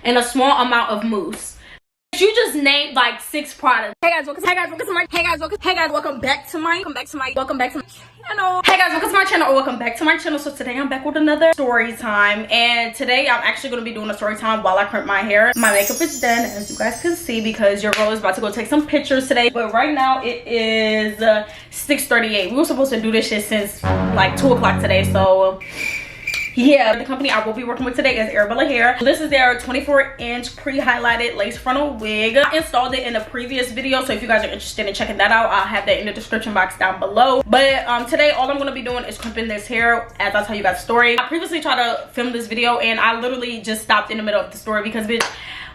and a small amount of mousse. You just named like 6 products. Hey guys, welcome back to my channel. Hey guys, welcome back to my channel, or welcome back to my channel. So today I'm back with another story time, and today I'm actually going to be doing a story time while I crimp my hair. My makeup is done, as you guys can see, because your girl is about to go take some pictures today. But right now it is 6:38. We were supposed to do this shit since like 2 o'clock today, so yeah. The company I will be working with today is ARABELLAHAIR. This is their 24-inch pre-highlighted lace frontal wig. I installed it in a previous video, so if you guys are interested in checking that out, I'll have that in the description box down below. But today all I'm going to be doing is crimping this hair as I tell you guys the story. I previously tried to film this video and I literally just stopped in the middle of the story because, bitch,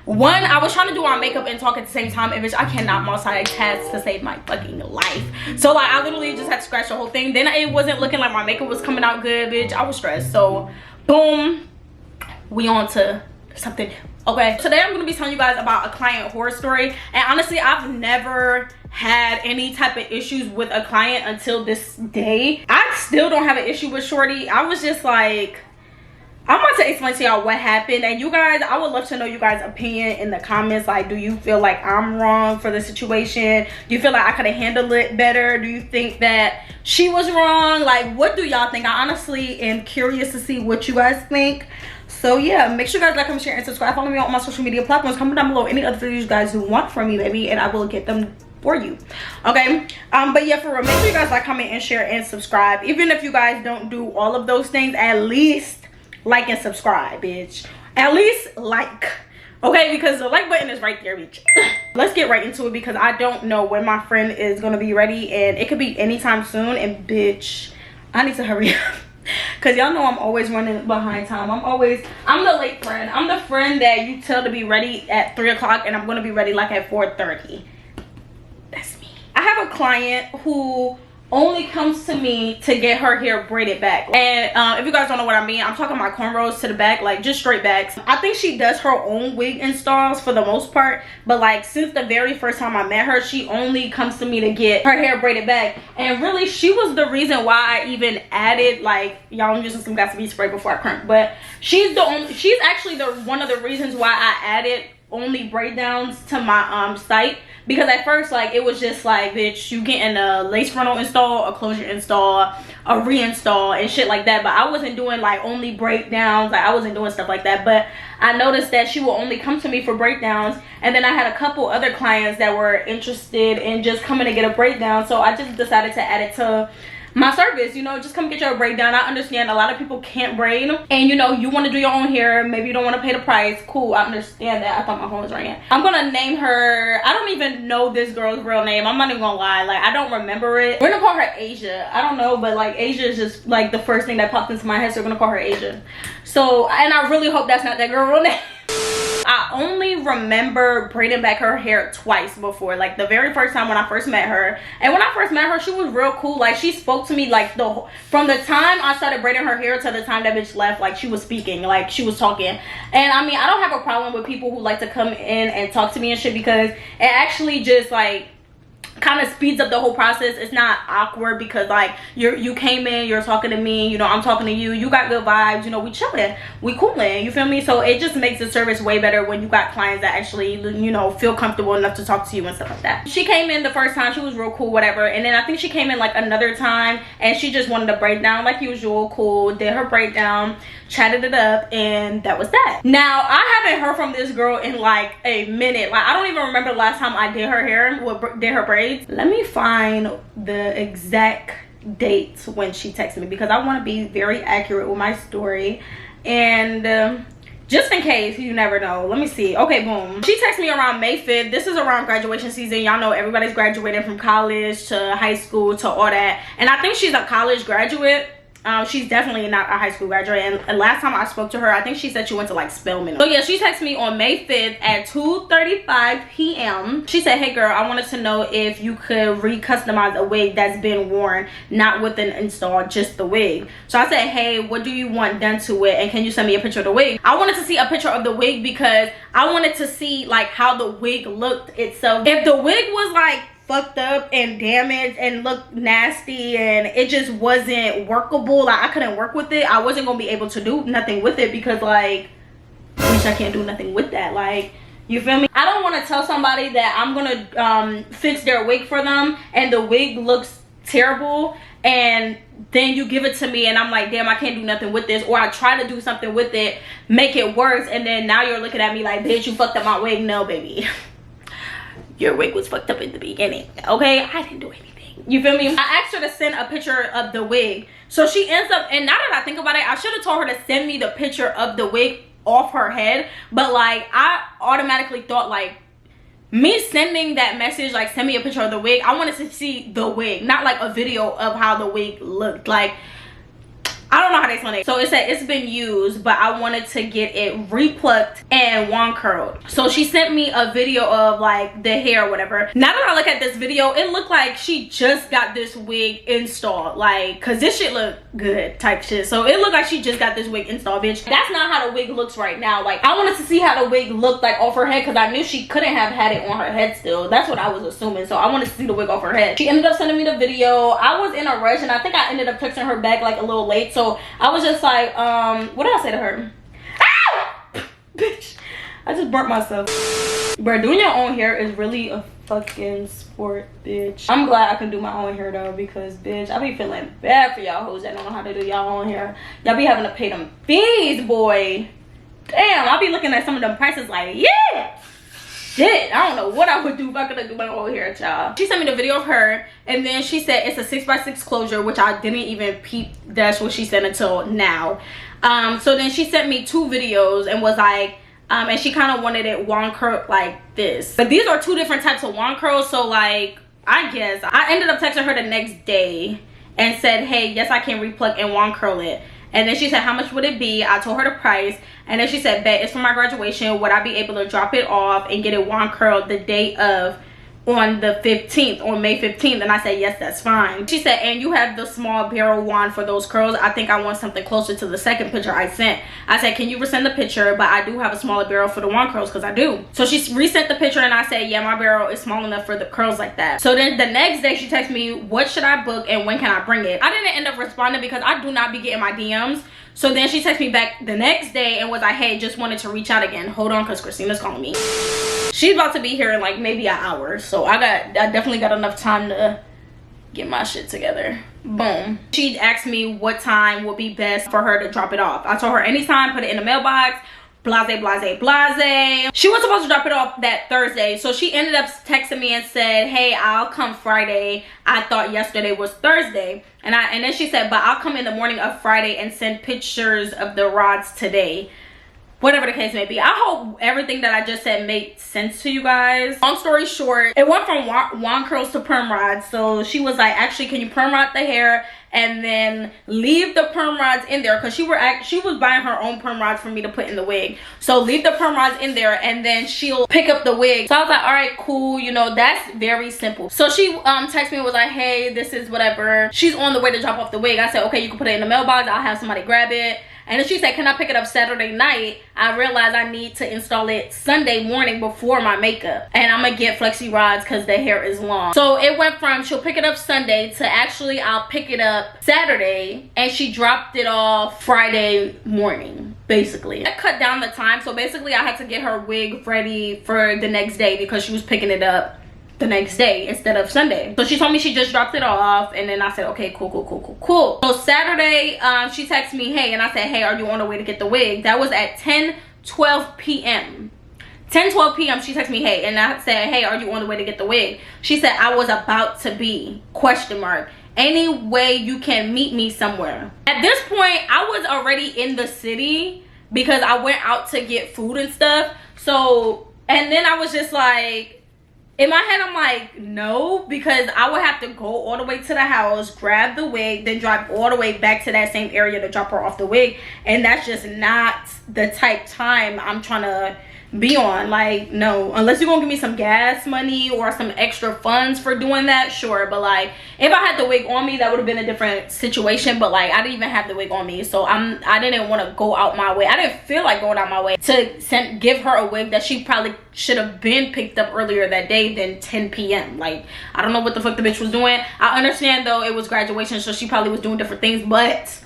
one, I was trying to do my makeup and talk at the same time, and bitch, I cannot multitask to save my fucking life. So like I literally just had to scratch the whole thing. Then it wasn't looking like my makeup was coming out good, bitch. I was stressed. So boom, we on to something new. Okay, today I'm gonna be telling you guys about a client horror story. And honestly, I've never had any type of issues with a client until this day. I still don't have an issue with shorty. I was just like, I'm about to explain to y'all what happened, and you guys, I would love to know you guys' opinion in the comments. Like, do you feel like I'm wrong for the situation? Do you feel like I could have handled it better? Do you think that she was wrong? Like, what do y'all think? I honestly am curious to see what you guys think. So yeah, make sure you guys like, comment, share, and subscribe. Follow me on all my social media platforms. Comment down below any other videos you guys want from me, baby, and I will get them for you. Okay, but yeah, for real, make sure you guys like, comment, and share, and subscribe. Even if you guys don't do all of those things, at least like and subscribe, bitch. At least like, okay, because the like button is right there, bitch. Let's get right into it, because I don't know when my friend is gonna be ready, and it could be anytime soon. And bitch, I need to hurry up, because y'all know I'm always running behind time. I'm the late friend. I'm the friend that you tell to be ready at 3 o'clock and I'm gonna be ready like at 4:30. That's me. I have a client who only comes to me to get her hair braided back. And if you guys don't know what I mean, I'm talking about cornrows to the back, like just straight backs. I think she does her own wig installs for the most part, but like since the very first time I met her, she only comes to me to get her hair braided back. And really, she was the reason why I even added, like, y'all, I'm using some Got2b spray before I crimp, but she's actually one of the reasons why I added only braid downs to my site. Because at first, like, it was just like, bitch, you getting a lace frontal install, a closure install, a reinstall, and shit like that. But I wasn't doing like only breakdowns. Like, I wasn't doing stuff like that. But I noticed that she will only come to me for breakdowns. And then I had a couple other clients that were interested in just coming to get a breakdown. So I just decided to add it to my service. You know, just come get your breakdown. I understand a lot of people can't braid, and you know, you want to do your own hair, maybe you don't want to pay the price. Cool, I understand that. I thought my phone was ringing. I'm gonna name her, I don't even know this girl's real name. I'm not even gonna lie, like, I don't remember it. We're gonna call her Asia. I don't know, but like Asia is just like the first thing that popped into my head, so we're gonna call her Asia. So, and I really hope that's not that girl's real name. I only remember braiding back her hair twice before. Like the very first time when I first met her. And when I first met her, she was real cool. Like, she spoke to me like from the time I started braiding her hair to the time that bitch left, like she was speaking, like she was talking. And I mean, I don't have a problem with people who like to come in and talk to me and shit, because it actually just like kind of speeds up the whole process. It's not awkward, because like you came in, you're talking to me, you know, I'm talking to you, you got good vibes, you know, we chilling, we cooling, you feel me? So it just makes the service way better when you got clients that actually, you know, feel comfortable enough to talk to you and stuff like that. She came in the first time, she was real cool, whatever, and then I think she came in like another time and she just wanted a breakdown like usual. Cool, did her breakdown, chatted it up, and that was that. Now, I haven't heard from this girl in like a minute. Like, I don't even remember the last time I did her hair, did her braids. Let me find the exact dates when she texted me, because I want to be very accurate with my story, and just in case, you never know. Let me see. Okay, boom. She texted me around May 5th. This is around graduation season. Y'all know everybody's graduating from college to high school to all that, and I think she's a college graduate. She's definitely not a high school graduate, and last time I spoke to her, I think she said she went to like Spelman. So yeah, she texted me on May 5th at 2:35 p.m. She said, hey girl, I wanted to know if you could re-customize a wig that's been worn, not with an install, just the wig. So I said, hey, what do you want done to it, and can you send me a picture of the wig? I wanted to see a picture of the wig because I wanted to see like how the wig looked itself. If the wig was like fucked up and damaged and looked nasty and it just wasn't workable, like I couldn't work with it, I wasn't gonna be able to do nothing with it, because like we bitch, I can't do nothing with that. Like, you feel me? I don't want to tell somebody that I'm gonna fix their wig for them and the wig looks terrible, and then you give it to me and I'm like, damn, I can't do nothing with this, or I try to do something with it, make it worse, and then now you're looking at me like, bitch, you fucked up my wig. No, baby. Your wig was fucked up in the beginning, okay? I didn't do anything. You feel me? I asked her to send a picture of the wig, so she ends up, and now that I think about it, I should have told her to send me the picture of the wig off her head, but like I automatically thought like me sending that message, like send me a picture of the wig, I wanted to see the wig, not like a video of how the wig looked. Like, I don't know how to explain it. So it said it's been used, but I wanted to get it replucked and wand curled. So she sent me a video of like the hair or whatever. Now that I look at this video, it looked like she just got this wig installed. Like, cause this shit look good type shit. So it looked like she just got this wig installed, bitch. That's not how the wig looks right now. Like, I wanted to see how the wig looked like off her head, cause I knew she couldn't have had it on her head still. That's what I was assuming. So I wanted to see the wig off her head. She ended up sending me the video. I was in a rush and I think I ended up texting her back like a little late. So I was just like, what did I say to her? Ow! Bitch, I just burnt myself. Bro, doing your own hair is really a fucking sport, bitch. I'm glad I can do my own hair though, because bitch, I be feeling bad for y'all hoes that don't know how to do y'all own hair. Y'all be having to pay them fees, boy. Damn, I be looking at some of them prices like, yeah. Shit, I don't know what I would do if I could do my own hair, child. She sent me the video of her, and then she said it's a 6x6 closure, which I didn't even peep. That's what she said until now. So then she sent me 2 videos and was like, and she kind of wanted it wand curled like this. But these are 2 different types of wand curls, so like, I guess I ended up texting her the next day and said, hey, yes, I can repluck and wand curl it. And then she said, how much would it be? I told her the price. And then she said, bet, it's for my graduation. Would I be able to drop it off and get it wand curled the day of, on the 15th, on May 15th? And I said, yes, that's fine. She said, and you have the small barrel wand for those curls. I think I want something closer to the second picture I sent. I said, can you resend the picture? But I do have a smaller barrel for the wand curls, because I do. So she resent the picture and I said, yeah, my barrel is small enough for the curls like that. So then the next day she texted me, what should I book and when can I bring it? I didn't end up responding because I do not be getting my DMs. So then she texted me back the next day and was like, hey, just wanted to reach out again. Hold on, because Christina's calling me. She's about to be here in like maybe an hour. So I definitely got enough time to get my shit together. Boom. She asked me what time would be best for her to drop it off. I told her anytime, put it in the mailbox. Blase, blase, blase. She was supposed to drop it off that Thursday, so she ended up texting me and said, hey, I'll come Friday. I thought yesterday was Thursday. And then she said, but I'll come in the morning of Friday and send pictures of the rods today. Whatever the case may be. I hope everything that I just said made sense to you guys. Long story short, it went from wand curls to perm rods. So she was like, actually, can you perm rod the hair and then leave the perm rods in there? Because she was buying her own perm rods for me to put in the wig. So leave the perm rods in there and then she'll pick up the wig. So I was like, all right, cool. You know, that's very simple. So she texted me and was like, hey, this is whatever. She's on the way to drop off the wig. I said, okay, you can put it in the mailbox. I'll have somebody grab it. And then she said, can I pick it up Saturday night? I realized I need to install it Sunday morning before my makeup. And I'm going to get flexi rods because the hair is long. So it went from she'll pick it up Sunday to actually I'll pick it up Saturday. And she dropped it off Friday morning, basically. I cut down the time. So basically I had to get her wig ready for the next day because she was picking it up the next day instead of Sunday. So she told me she just dropped it off, and then I said, okay, cool. So Saturday, she texted me, hey, and I said, hey, are you on the way to get the wig? That was at 10:12 p.m. 10:12 p.m. she texted me, hey, and I said, hey, are you on the way to get the wig? She said, I was about to be, question mark. Any way you can meet me somewhere. At this point, I was already in the city because I went out to get food and stuff. So, and then I was just like, in my head, I'm like, no, because I would have to go all the way to the house, grab the wig, then drive all the way back to that same area to drop her off the wig. And that's just not the type time I'm trying to be on. Like, no, unless you're gonna give me some gas money or some extra funds for doing that, sure. But like, if I had the wig on me, that would have been a different situation. But like, I didn't even have the wig on me, so I didn't want to go out my way. I didn't feel like going out my way to give her a wig that she probably should have been picked up earlier that day than 10 p.m. Like, I don't know what the fuck the bitch was doing. I understand though, it was graduation, so she probably was doing different things, but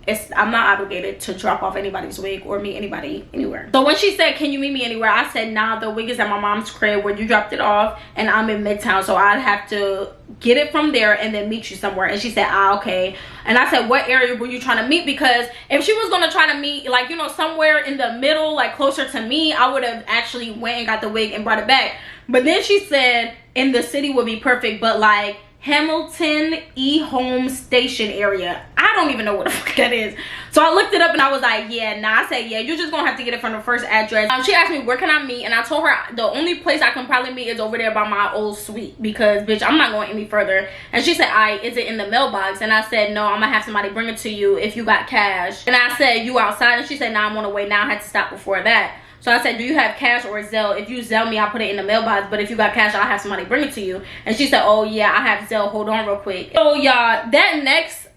I'm not obligated to drop off anybody's wig or meet anybody anywhere. So when she said, can you meet me anywhere, I said, nah, the wig is at my mom's crib where you dropped it off, and I'm in Midtown, so I'd have to get it from there and then meet you somewhere. And she said, ah, okay. And I said, what area were you trying to meet? Because if she was going to try to meet, like, you know, somewhere in the middle, like closer to me, I would have actually went and got the wig and brought it back. But then she said in the city would be perfect, but like Hamilton Holmes Station area. I don't even know what the fuck that is. So I looked it up and I was like, yeah, nah. I said, yeah, you're just gonna have to get it from the first address. She asked me, where can I meet? And I told her the only place I can probably meet is over there by my old suite, because bitch, I'm not going any further. And she said, is it in the mailbox? And I said, no, I'm gonna have somebody bring it to you if you got cash. And I said, you outside? And she said, nah, I'm on the way now. I had to stop before that. So I said, do you have cash or Zelle? If you Zelle me, I'll put it in the mailbox. But if you got cash, I'll have somebody bring it to you. And she said, oh, yeah, I have Zelle. Hold on real quick. So, y'all, that next...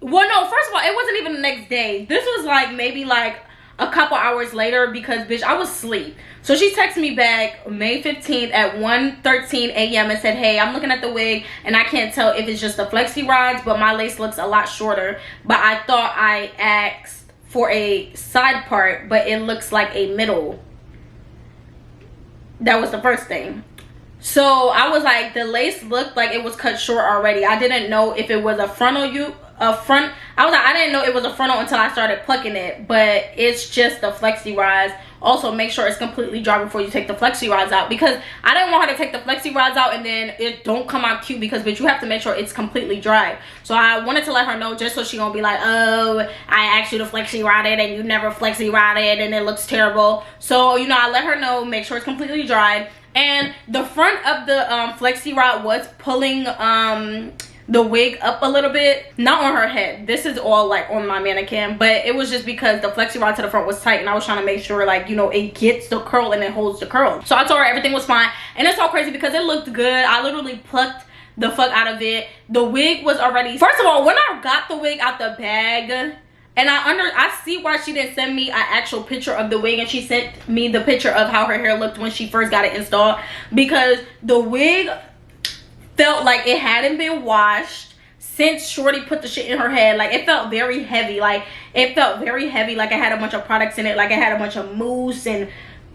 Well, no, first of all, it wasn't even the next day. This was, like, maybe, like, a couple hours later because, bitch, I was asleep. So she texted me back May 15th at 1:13 a.m. and said, hey, I'm looking at the wig, and I can't tell if it's just the flexi rods, but my lace looks a lot shorter. But I thought I asked for a side part, but it looks like a middle. That was the first thing. So I was like, the lace looked like it was cut short already. I didn't know if it was a frontal I was like, I didn't know it was a frontal until I started plucking it, but it's just the flexi rods. Also, make sure it's completely dry before you take the flexi rods out, because I didn't want her to take the flexi rods out and then it don't come out cute, because bitch, you have to make sure it's completely dry. So I wanted to let her know, just so she gonna be like, oh, I asked you to flexi rod it and you never flexi rod it and it looks terrible. So, you know, I let her know, make sure it's completely dry. And the front of the flexi rod was pulling the wig up a little bit, not on her head. This is all like on my mannequin, but it was just because the flexi rod to the front was tight, and I was trying to make sure, like, you know, it gets the curl and it holds the curl. So I told her everything was fine, and it's all crazy because it looked good. I literally plucked the fuck out of it. The wig was already, first of all, when I got the wig out the bag, and I see why she didn't send me an actual picture of the wig, and she sent me the picture of how her hair looked when she first got it installed, because the wig felt like it hadn't been washed since Shorty put the shit in her head. Like, it felt very heavy. Like, it felt very heavy. Like, it had a bunch of products in it. Like, it had a bunch of mousse and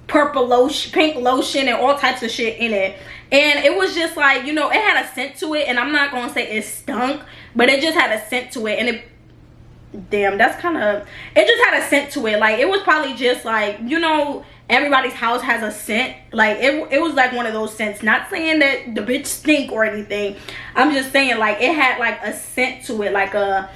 purple lotion, pink lotion, and all types of shit in it. And it was just like, you know, it had a scent to it. And I'm not gonna say it stunk, but it just had a scent to it. And it, damn, that's kind of, it just had a scent to it. Like, it was probably just like, you know, everybody's house has a scent. Like, it was like one of those scents. Not saying that the bitch stink or anything. I'm just saying, like, it had like a scent to it, like a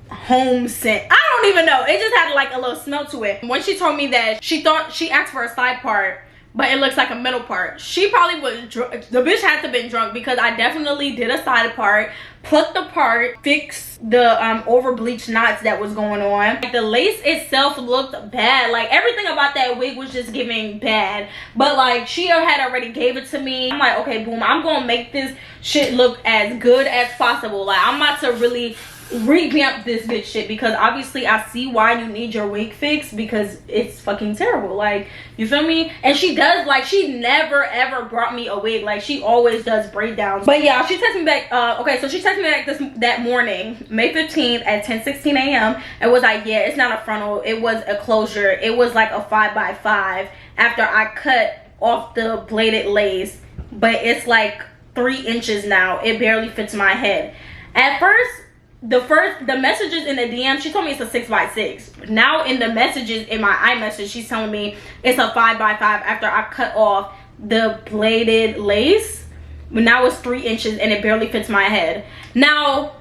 home scent. I don't even know. It just had like a little smell to it. When she told me that she thought, she asked for a side part, but it looks like a middle part, she probably was drunk. The bitch had to have been drunk, because I definitely did a side part, plucked the part, fixed the over bleach knots that was going on. Like, the lace itself looked bad. Like, everything about that wig was just giving bad. But like, she had already gave it to me. I'm like, okay, boom, I'm gonna make this shit look as good as possible. Like, I'm about to really revamp this bitch shit, because obviously I see why you need your wig fixed, because it's fucking terrible. Like, you feel me? And she does, like, she never ever brought me a wig. Like, she always does braid downs. But yeah, she texted me back, okay, so she texted me back that morning, May 15th at 10:16 a.m. and was like, yeah, it's not a frontal, it was a closure. It was like a 5x5 after I cut off the bladed lace, but it's like 3 inches now. It barely fits my head. At first, the messages in the DM, she told me it's a 6x6. Now in the messages in my iMessage, she's telling me it's a 5x5 after I cut off the bladed lace. But now it's 3 inches and it barely fits my head. Now,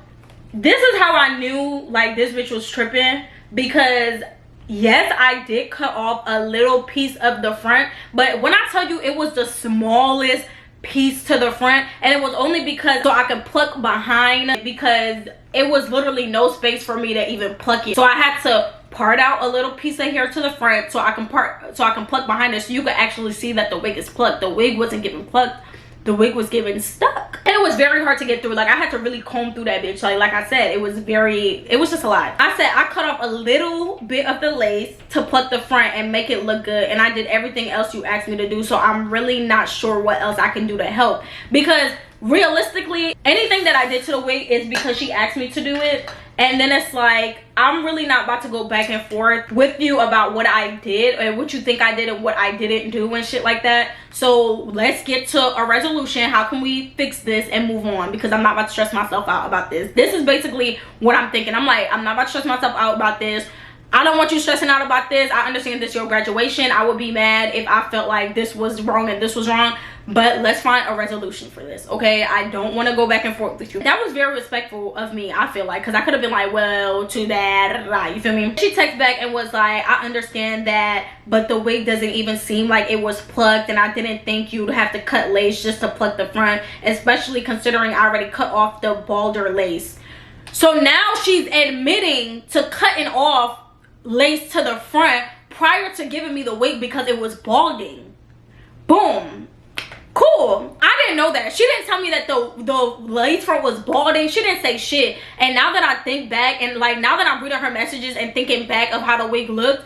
this is how I knew, like, this bitch was tripping, because yes, I did cut off a little piece of the front, but when I tell you, it was the smallest piece to the front, and it was only because so I could pluck behind, because it was literally no space for me to even pluck it. So I had to part out a little piece of hair to the front so I can pluck behind it, so you could actually see that the wig is plucked. The wig wasn't getting plucked, the wig was getting stuck, and it was very hard to get through. Like, I had to really comb through that bitch. Like I said, it was just a lot. I said I cut off a little bit of the lace to pluck the front and make it look good, and I did everything else you asked me to do. So I'm really not sure what else I can do to help, because realistically, anything that I did to the wig is because she asked me to do it. And then it's like, I'm really not about to go back and forth with you about what I did and what you think I did and what I didn't do and shit like that. So let's get to a resolution. How can we fix this and move on? Because I'm not about to stress myself out about this. This is basically what I'm thinking. I'm like, I'm not about to stress myself out about this. I don't want you stressing out about this. I understand this is your graduation. I would be mad if I felt like this was wrong and this was wrong. But let's find a resolution for this, okay? I don't want to go back and forth with you. That was very respectful of me, I feel like, because I could have been like, well, too bad, you feel me? She texted back and was like, I understand that, but the wig doesn't even seem like it was plucked, and I didn't think you'd have to cut lace just to pluck the front, especially considering I already cut off the balder lace. So now she's admitting to cutting off lace to the front prior to giving me the wig because it was balding. Boom. Cool. I didn't know that. She didn't tell me that the lace front was balding. She didn't say shit. And now that I think back, and like now that I'm reading her messages and thinking back of how the wig looked,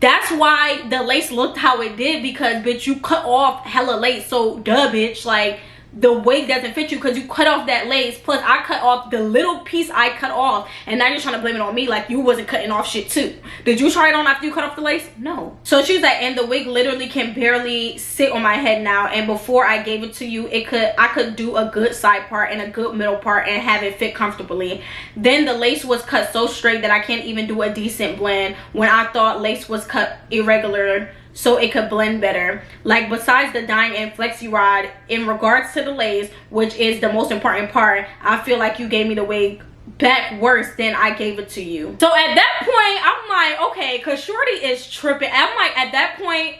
that's why the lace looked how it did, because bitch, you cut off hella lace. So duh, bitch, like the wig doesn't fit you because you cut off that lace. Plus I cut off the little piece I cut off, and now you're trying to blame it on me like you wasn't cutting off shit too. Did you try it on after you cut off the lace? No. So she's like, and the wig literally can barely sit on my head now, and before I gave it to you, I could do a good side part and a good middle part and have it fit comfortably. Then the lace was cut so straight that I can't even do a decent blend when I thought lace was cut irregular so it could blend better. Like besides the dyeing and flexi rod, in regards to the lace, which is the most important part, I feel like you gave me the wig back worse than I gave it to you. So at that point, I'm like, okay, because shorty is tripping. I'm like, at that point,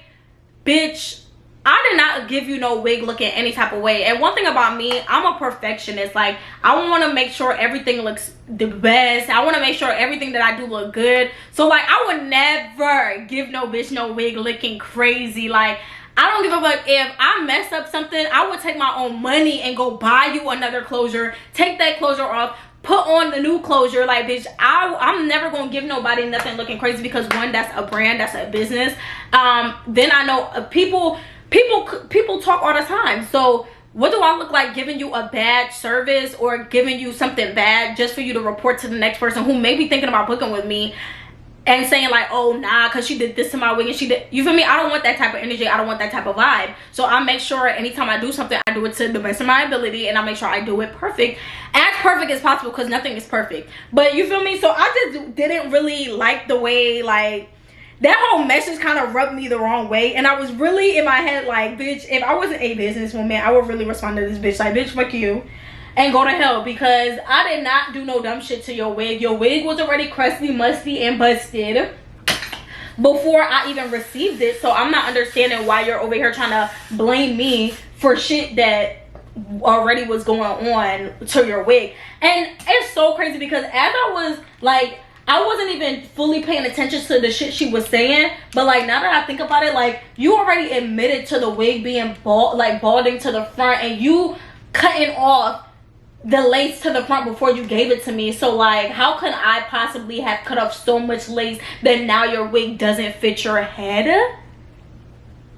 bitch, I did not give you no wig looking any type of way. And one thing about me, I'm a perfectionist. Like, I want to make sure everything looks the best. I want to make sure everything that I do look good. So like, I would never give no bitch no wig looking crazy. Like, I don't give a fuck if I mess up something. I would take my own money and go buy you another closure, take that closure off, put on the new closure. Like, bitch, I'm never gonna give nobody nothing looking crazy, because one, that's a brand, that's a business. Then I know people talk all the time. So what do I look like giving you a bad service or giving you something bad just for you to report to the next person who may be thinking about booking with me and saying like, oh nah, because she did this to my wig and she did, you feel me? I don't want that type of energy. I don't want that type of vibe. So I make sure anytime I do something, I do it to the best of my ability, and I make sure I do it perfect as possible, because nothing is perfect. But you feel me? So I just didn't really like the way, like, that whole message kind of rubbed me the wrong way. And I was really in my head like, bitch, if I wasn't a businesswoman, I would really respond to this bitch like, bitch, fuck you and go to hell, because I did not do no dumb shit to your wig. Your wig was already crusty, musty, and busted before I even received it. So I'm not understanding why you're over here trying to blame me for shit that already was going on to your wig. And it's so crazy, because as I was like, I wasn't even fully paying attention to the shit she was saying, but like now that I think about it, like you already admitted to the wig being balding to the front, and you cutting off the lace to the front before you gave it to me. So like, how can I possibly have cut off so much lace that now your wig doesn't fit your head?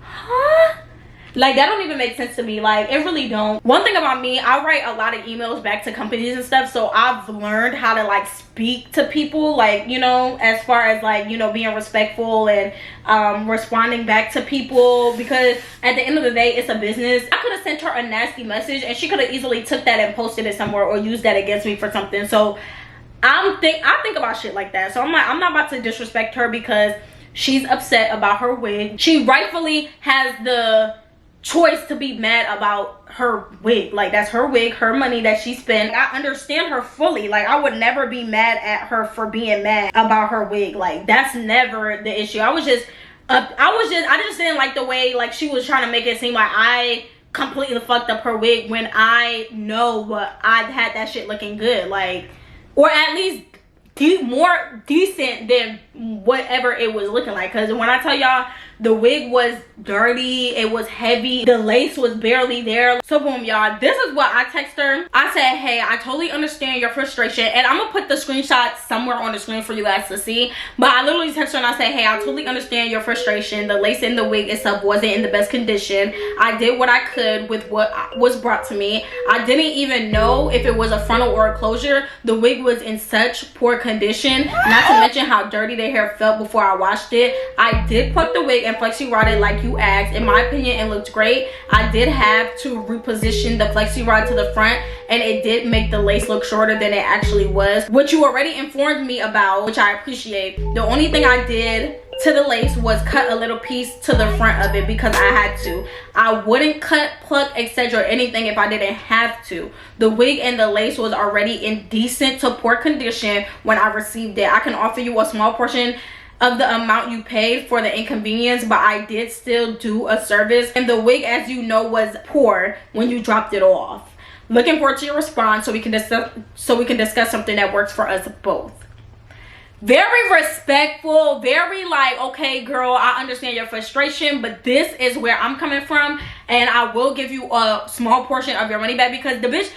Huh? Like, that don't even make sense to me. Like, it really don't. One thing about me, I write a lot of emails back to companies and stuff, so I've learned how to like speak to people, like, you know, as far as like, you know, being respectful and responding back to people, because at the end of the day, it's a business. I could have sent her a nasty message and she could have easily took that and posted it somewhere or used that against me for something. So I think about shit like that. So I'm like, I'm not about to disrespect her because she's upset about her wig. She rightfully has the choice to be mad about her wig. Like, that's her wig, her money that she spent. I understand her fully. Like, I would never be mad at her for being mad about her wig. Like, that's never the issue. I just didn't like the way like she was trying to make it seem like I completely fucked up her wig, when I know I had that shit looking good, like, or at least more decent than whatever it was looking like. Because when I tell y'all, The wig was dirty, it was heavy, the lace was barely there. So boom, y'all, this is what I text her. I said, hey, I totally understand your frustration, and I'm gonna put the screenshot somewhere on the screen for you guys to see. But I literally text her and I said, hey, I totally understand your frustration. The lace in the wig itself wasn't in the best condition. I did what I could with what was brought to me. I didn't even know if it was a frontal or a closure. The wig was in such poor condition, not to mention how dirty the hair felt before I washed it. I did pluck the wig and flexi rod it like you asked. In my opinion, it looked great. I did have to reposition the flexi rod to the front, and it did make the lace look shorter than it actually was, which you already informed me about, which I appreciate. The only thing I did to the lace was cut a little piece to the front of it because I had to. I wouldn't cut, pluck, etc. or anything if I didn't have to. The wig and the lace was already in decent to poor condition when I received it. I can offer you a small portion of the amount you paid for the inconvenience, but I did still do a service, and the wig, as you know, was poor when you dropped it off. Looking forward to your response so we can discuss something that works for us both. Very respectful, very like, okay girl, I understand your frustration, but this is where I'm coming from, and I will give you a small portion of your money back because the bitch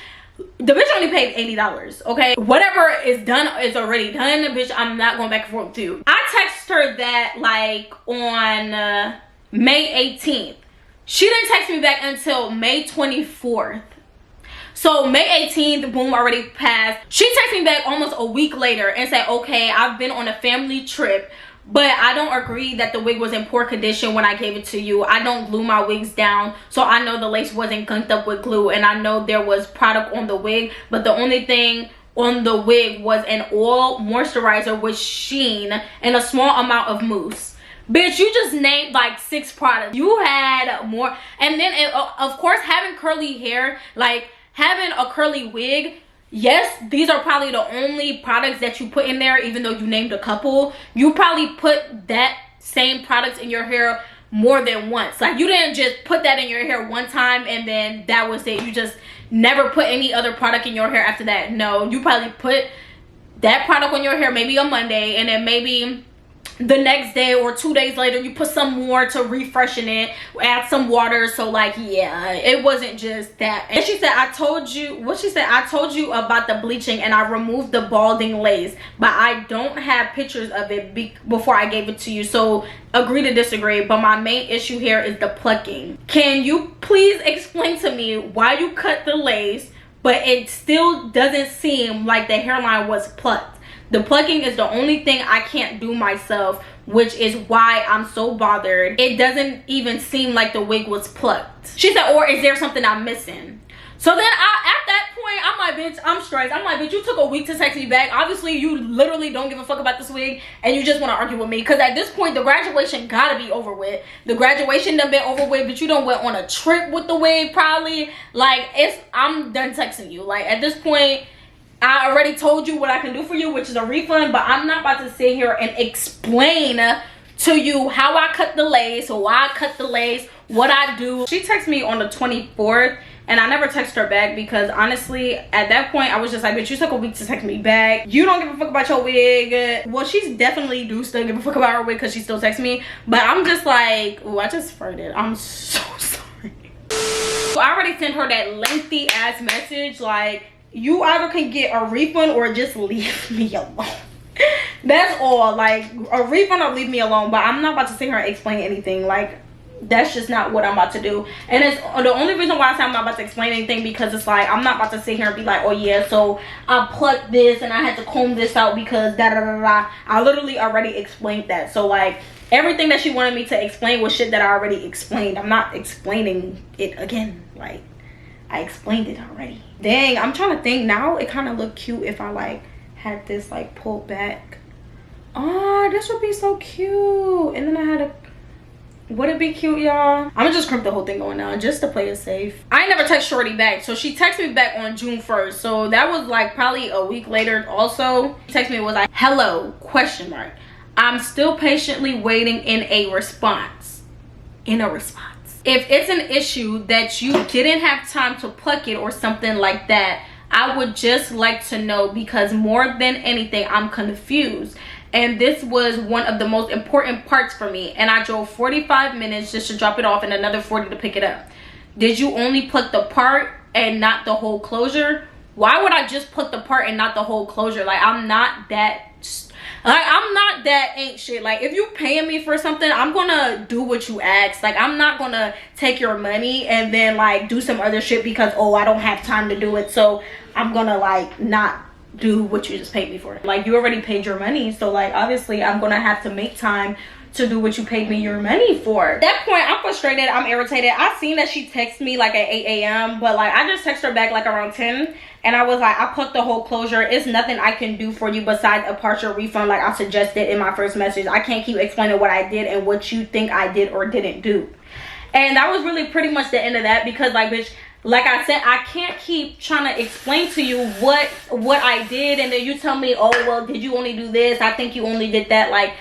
only paid $80. Okay, whatever is done is already done, bitch. I'm not going back and forth with you. I texted her that like on May 18th. She didn't text me back until May 24th. So May 18th, boom, already passed. She texted me back almost a week later and said, okay, I've been on a family trip, but I don't agree that the wig was in poor condition when I gave it to you. I don't glue my wigs down, so I know the lace wasn't gunked up with glue, and I know there was product on the wig, but the only thing on the wig was an oil moisturizer with sheen and a small amount of mousse. Bitch, you just named like 6 products. You had more. And then of course, having curly hair, like having a curly wig, yes, these are probably the only products that you put in there, even though you named a couple. You probably put that same products in your hair more than once. Like, you didn't just put that in your hair one time and then that was it. You just never put any other product in your hair after that. No, you probably put that product on your hair maybe on Monday, and then maybe the next day or 2 days later you put some more to refreshen it, add some water. So like, yeah, it wasn't just that. And she said, I told you about the bleaching and I removed the balding lace, but I don't have pictures of it before I gave it to you, so agree to disagree. But my main issue here is the plucking. Can you please explain to me why you cut the lace but it still doesn't seem like the hairline was plucked? The plucking is the only thing I can't do myself, which is why I'm so bothered. It doesn't even seem like the wig was plucked. She said, or is there something I'm missing? So then at that point, I'm like, bitch, I'm stressed. I'm like, bitch, you took a week to text me back. Obviously, you literally don't give a fuck about this wig and you just want to argue with me. Because at this point, the graduation gotta be over with. The graduation done been over with, but you done went on a trip with the wig probably. Like, I'm done texting you. Like, at this point, I already told you what I can do for you, which is a refund, but I'm not about to sit here and explain to you how I cut the lace or why I cut the lace, what I do. She texted me on the 24th and I never texted her back because honestly, at that point, I was just like, bitch, you took a week to text me back. You don't give a fuck about your wig. Well, she's definitely do still give a fuck about her wig because she still texts me, but I'm just like, oh, I just farted. I'm so sorry. So I already sent her that lengthy ass message like, you either can get a refund or just leave me alone. That's all. Like, a refund or leave me alone. But I'm not about to sit here and explain anything. Like, that's just not what I'm about to do. And it's the only reason why I say I'm not about to explain anything, because it's like, I'm not about to sit here and be like, oh yeah, so I plucked this and I had to comb this out because da da da da. I literally already explained that. So like, everything that she wanted me to explain was shit that I already explained. I'm not explaining it again. Like, I explained it already. Dang, I'm trying to think now. It kind of looked cute if I like had this like pulled back. Oh, this would be so cute. And then I had a, would it be cute, y'all? I'm gonna just crimp the whole thing going down just to play it safe. I never text shorty back, so she texted me back on June 1st, so that was like probably a week later. Also, she texted me, was like, hello, question mark, I'm still patiently waiting in a response. If it's an issue that you didn't have time to pluck it or something like that, I would just like to know, because more than anything, I'm confused. and this was one of the most important parts for me, and I drove 45 minutes just to drop it off and another 40 to pick it up. Did you only pluck the part and not the whole closure? Why would I just pluck the part and not the whole closure? Like, I'm not that ain't shit. Like, if you paying me for something, I'm gonna do what you ask. Like, I'm not gonna take your money and then like do some other shit because, oh, I don't have time to do it, so I'm gonna like not do what you just paid me for. Like, you already paid your money, so like obviously I'm gonna have to make time to do what you paid me your money for. At that point, I'm frustrated, I'm irritated. I seen that she texted me like at 8 a.m. but like I just texted her back like around 10, and I was like, I plucked the whole closure. It's nothing I can do for you besides a partial refund like I suggested in my first message. I can't keep explaining what I did and what you think I did or didn't do. And that was really pretty much the end of that, because like, bitch, like I said, I can't keep trying to explain to you what I did, and then you tell me, oh, well, did you only do this? I think you only did that. Like,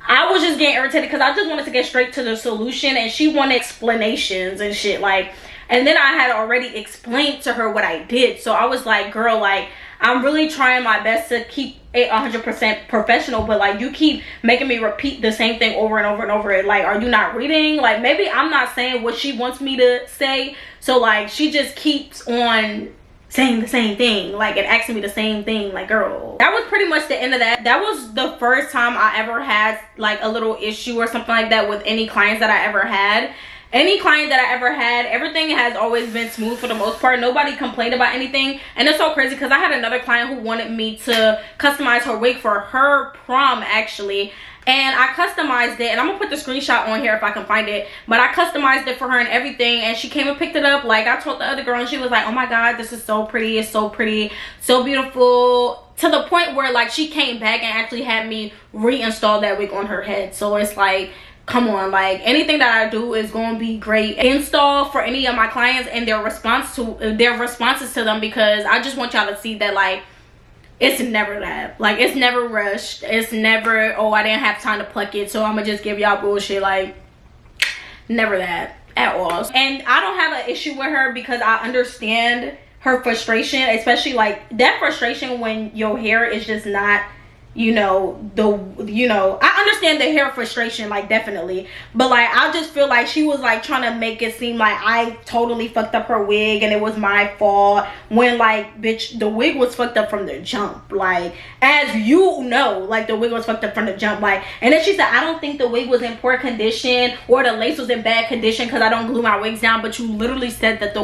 I was just getting irritated because I just wanted to get straight to the solution, and she wanted explanations and shit. Like, and then I had already explained to her what I did. So I was like, girl, like, I'm really trying my best to keep it 100% professional, but like, you keep making me repeat the same thing over and over and over. Like, are you not reading? Like, maybe I'm not saying what she wants me to say, so like she just keeps on saying the same thing, like, and asking me the same thing. Like, girl, that was pretty much the end of that. That was the first time I ever had like a little issue or something like that with any clients that I ever had. Any client that I ever had, everything has always been smooth for the most part. Nobody complained about anything. And it's so crazy because I had another client who wanted me to customize her wig for her prom, actually. And I customized it, and I'm gonna put the screenshot on here if I can find it, but I customized it for her and everything, and she came and picked it up. Like, I told the other girl, and she was like, oh my god, this is so pretty, it's so pretty, so beautiful, to the point where like she came back and actually had me reinstall that wig on her head. So it's like, come on, like, anything that I do is going to be great install for any of my clients and their responses to them, because I just want y'all to see that like, it's never that, like, it's never rushed, it's never, oh, I didn't have time to pluck it, so I'm gonna just give y'all bullshit. Like, never that at all. And I don't have an issue with her because I understand her frustration, especially like that frustration when your hair is just not, I understand the hair frustration, like, definitely, but like, I just feel like she was like trying to make it seem like I totally fucked up her wig and it was my fault, when like, bitch, the wig was fucked up from the jump. Like, as you know, like, the wig was fucked up from the jump. Like, and then she said, I don't think the wig was in poor condition or the lace was in bad condition because I don't glue my wigs down, but you literally said that the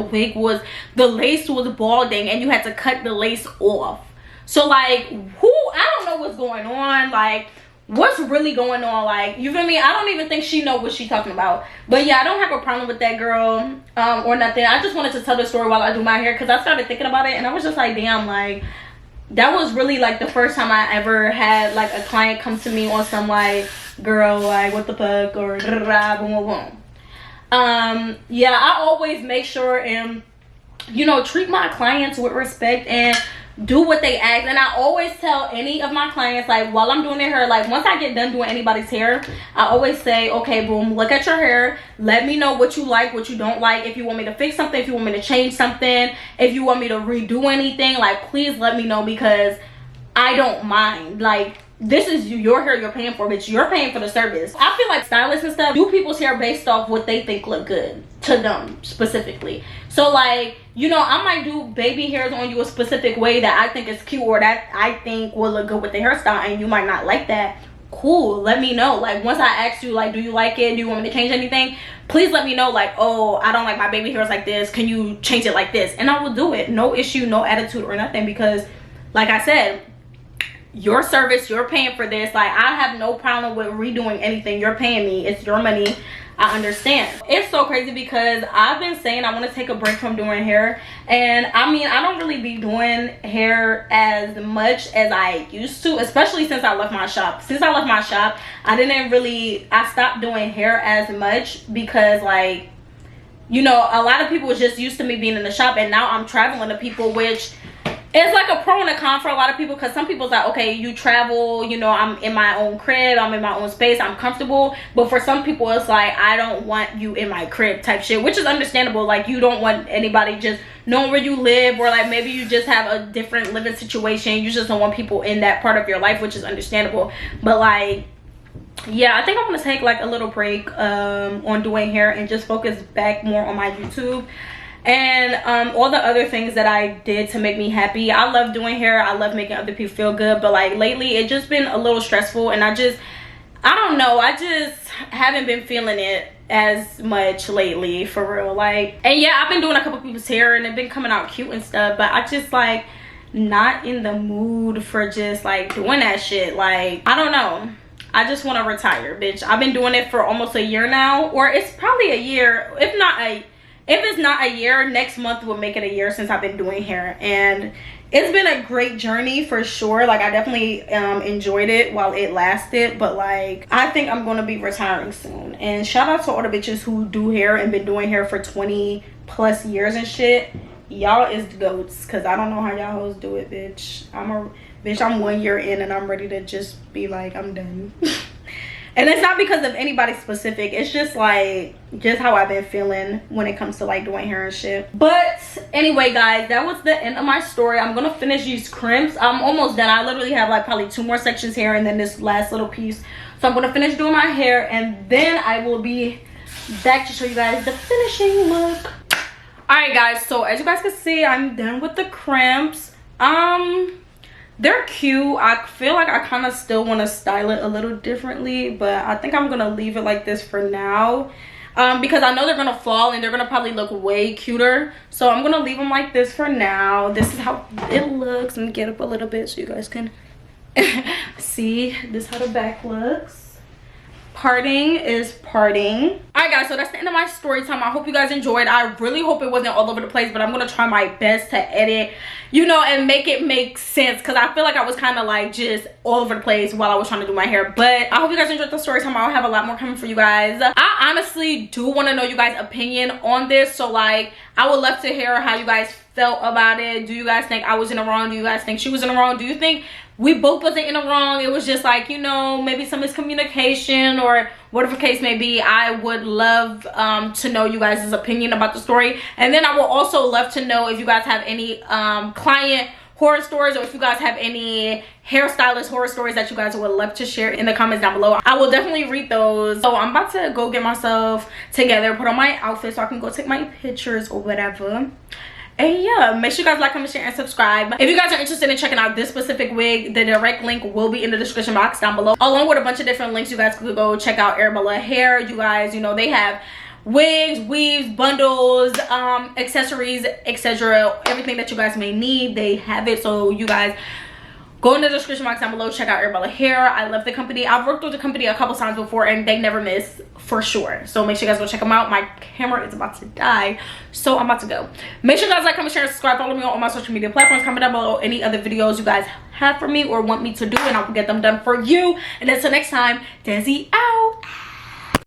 lace was balding and you had to cut the lace off. So like, I don't know what's going on, like, what's really going on, like, you feel me? I don't even think she know what she's talking about. But yeah, I don't have a problem with that girl or nothing. I just wanted to tell the story while I do my hair, because I started thinking about it and I was just like, damn, like, that was really like the first time I ever had like a client come to me on some like, girl, like, what the fuck, or boom, boom, boom. Yeah, I always make sure and, treat my clients with respect and do what they ask. And I always tell any of my clients, like, while I'm doing their hair, like, once I get done doing anybody's hair, I always say, okay, boom, look at your hair, let me know what you like, what you don't like, if you want me to fix something, if you want me to change something, if you want me to redo anything, like, please let me know, because I don't mind. Like, this is your hair you're paying for, bitch. You're paying for the service. I feel like stylists and stuff do people's hair based off what they think look good to them specifically. So like, I might do baby hairs on you a specific way that I think is cute, or that I think will look good with the hairstyle, and you might not like that. Cool, let me know. Like, once I ask you, like, do you like it, do you want me to change anything, please let me know. Like, oh, I don't like my baby hairs like this, can you change it like this? And I will do it. No issue, no attitude or nothing, because like I said, your service, you're paying for this. Like, I have no problem with redoing anything. You're paying me, it's your money. I understand. It's so crazy because I've been saying I want to take a break from doing hair, and I mean, I don't really be doing hair as much as I used to, especially since I left my shop. Since I left my shop, I stopped doing hair as much, because like, a lot of people was just used to me being in the shop, and now I'm traveling to people, which it's like a pro and a con for a lot of people, because some people's like, okay, you travel, you know, I'm in my own crib, I'm in my own space, I'm comfortable. But for some people, it's like, I don't want you in my crib type shit, which is understandable. Like, you don't want anybody just knowing where you live, or like maybe you just have a different living situation. You just don't want people in that part of your life, which is understandable. But like, yeah, I think I'm gonna take like a little break on doing hair and just focus back more on my YouTube and all the other things that I did to make me happy. I love doing hair, I love making other people feel good, but like lately it's just been a little stressful, and I don't know, I just haven't been feeling it as much lately, for real. Like, and yeah, I've been doing a couple people's hair and it's been coming out cute and stuff, but I just like not in the mood for just like doing that shit. Like, I don't know, I just want to retire, bitch. I've been doing it for almost a year now, or it's probably a year. If it's not a year, next month will make it a year since I've been doing hair, and it's been a great journey for sure. Like, I definitely enjoyed it while it lasted, but like, I think I'm gonna be retiring soon. And shout out to all the bitches who do hair and been doing hair for 20 plus years and shit. Y'all is the goats, because I don't know how y'all hoes do it, bitch. I'm 1 year in and I'm ready to just be like, I'm done. And it's not because of anybody specific, it's just like, just how I've been feeling when it comes to like doing hair and shit. But anyway, guys, that was the end of my story. I'm gonna finish these crimps. I'm almost done. I literally have like probably 2 more sections here and then this last little piece. So I'm gonna finish doing my hair, and then I will be back to show you guys the finishing look. All right, guys, so as you guys can see, I'm done with the crimps. They're cute. I feel like I kind of still want to style it a little differently, but I think I'm gonna leave it like this for now, because I know they're gonna fall and they're gonna probably look way cuter. So I'm gonna leave them like this for now. This is how it looks. Let me get up a little bit so you guys can see. This is how the back looks. Parting is parting. All right, guys, so that's the end of my story time. I hope you guys enjoyed. I really hope it wasn't all over the place, but I'm gonna try my best to edit, you know, and make it make sense, because I feel like I was kind of like just all over the place while I was trying to do my hair. But I hope you guys enjoyed the story time. I'll have a lot more coming for you guys. I honestly do want to know you guys' opinion on this, so like, I would love to hear how you guys felt about it. Do you guys think I was in the wrong? Do you guys think she was in the wrong? Do you think we both wasn't in the wrong? It was just like, you know, maybe some miscommunication or whatever case may be. I would love to know you guys' opinion about the story. And then I will also love to know if you guys have any client horror stories, or if you guys have any hairstylist horror stories that you guys would love to share in the comments down below. I will definitely read those. So I'm about to go get myself together, put on my outfit so I can go take my pictures or whatever. And yeah, make sure you guys like, comment, share, and subscribe. If you guys are interested in checking out this specific wig, the direct link will be in the description box down below, along with a bunch of different links. You guys could go check out Arabella Hair. You guys, you know, they have wigs, weaves, bundles, accessories, etc. Everything that you guys may need, they have it. So you guys go in the description box down below, check out Arabella Hair. I love the company. I've worked with the company a couple times before and they never miss, for sure. So make sure you guys go check them out. My camera is about to die, so I'm about to go. Make sure you guys like, comment, share, and subscribe. Follow me on all my social media platforms. Comment down below any other videos you guys have for me or want me to do, and I will get them done for you. And until next time, Desi out.